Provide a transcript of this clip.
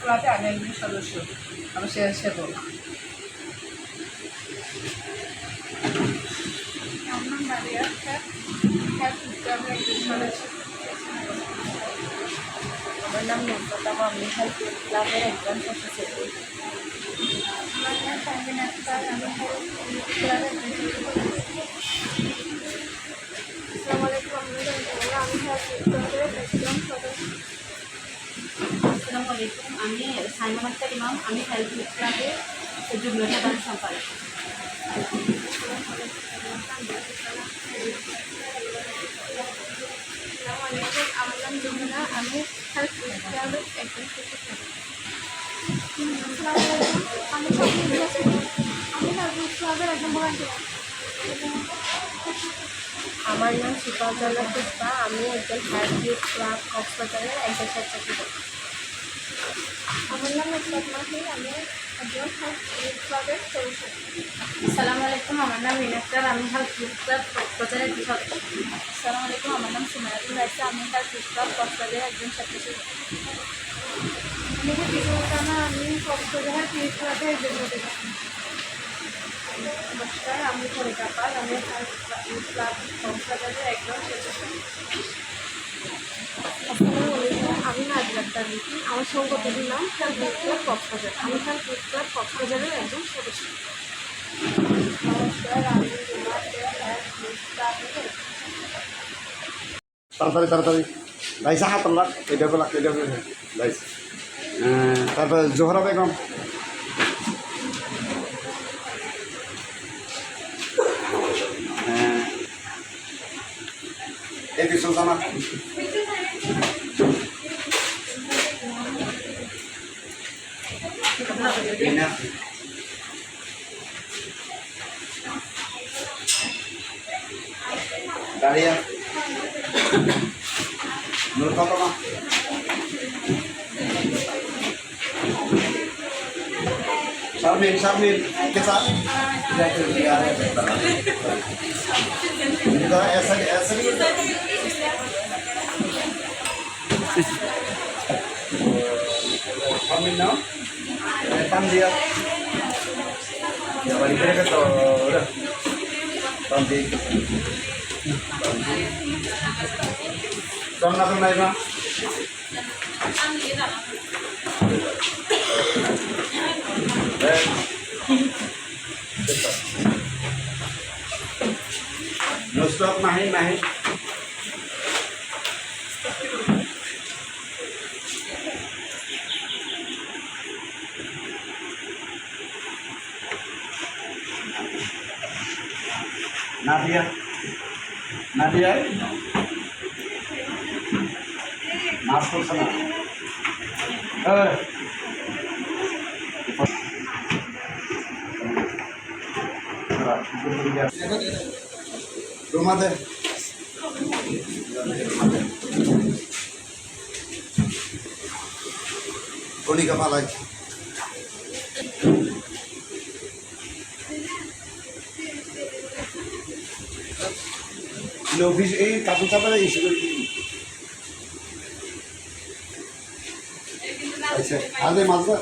ক্লাবে আমি একজন সদস্য, আমি সেবক। আমার নাম মারিয়া খান, আমি একজন সদস্য। আমার নাম নুরফাতেমা, আমি হেলথ ক্লাবের একজন সদস্য। আমার নাম সামিন আক্তার, আমি হেলথ ক্লাবের একজন সদস্য। আসসালামু আলাইকুম, আমি হেলথ ক্লাবের একজন সদস্য। আসসালামু আলাইকুম, আমি সাইমন আক্তার ইমাম, আমি হেলথ ক্লাবের যুগ্ম সাধারণ সম্পাদক। আমার নাম যমুনা, আমি হেলথ ক্লাবের একজন সদস্য। আমি হেলথ ক্লাবের একজন ভলান্টিয়ার। আমার নাম শিফাউজ্জামান পুষ্পা, আমি একজন হেলথ ক্লাব কক্সবাজারের একজন স্বেচ্ছাসেবক। আমার নাম ইসলাত মাহি, আমি একজন হেলথ ক্লাবের সদস্য। আসসালামু আলাইকুম, আমার নাম রিনা আক্তার, আমি হেলথ ক্লাব কক্সবাজারের একজন সদস্য। আসসালামু আলাইকুম, আমার নাম সুমায়াতুল রাইসা, আমি হেলথ ক্লাব কক্সবাজারের একজন স্বেচ্ছাসেবক। আমি কক্সবাজার হেলথ ক্লাবের একজন সদস্য। নমস্কার, আমি কণিকা পাল, আমি হেলথ ক্লাব কক্সবাজারের একজন স্বেচ্ছাসেবক। আসসালামু আলাইকুম, আমি নাজির আক্তার লিপি, আমার সংগঠনের নাম হেলথ ক্লাব কক্সবাজার, আমি হেলথ ক্লাব কক্সবাজারের একজন সদস্য। নমস্কার, আমি তাড়াতাড়ি তাড়াতাড়ি লাইসা হাত আল্লাহ এটা বলা লাইস তারপরে জোহরা বেগম, এই কি সুলতানা, দাঁড়িয়া নুরফাতেমা, শারমিন শারমিন কেসা ऐसा ऐसा नहीं शारमिन ना पान दिया ya balik ke to udah nanti Ramna tuh naik mah. Nusrat mahin mahin. Nadia, Nadia. माफ कर सना रूमा दे कोनी का पाला ऑफिस ए काबू का पाला इशू अच्छा आधे मालदा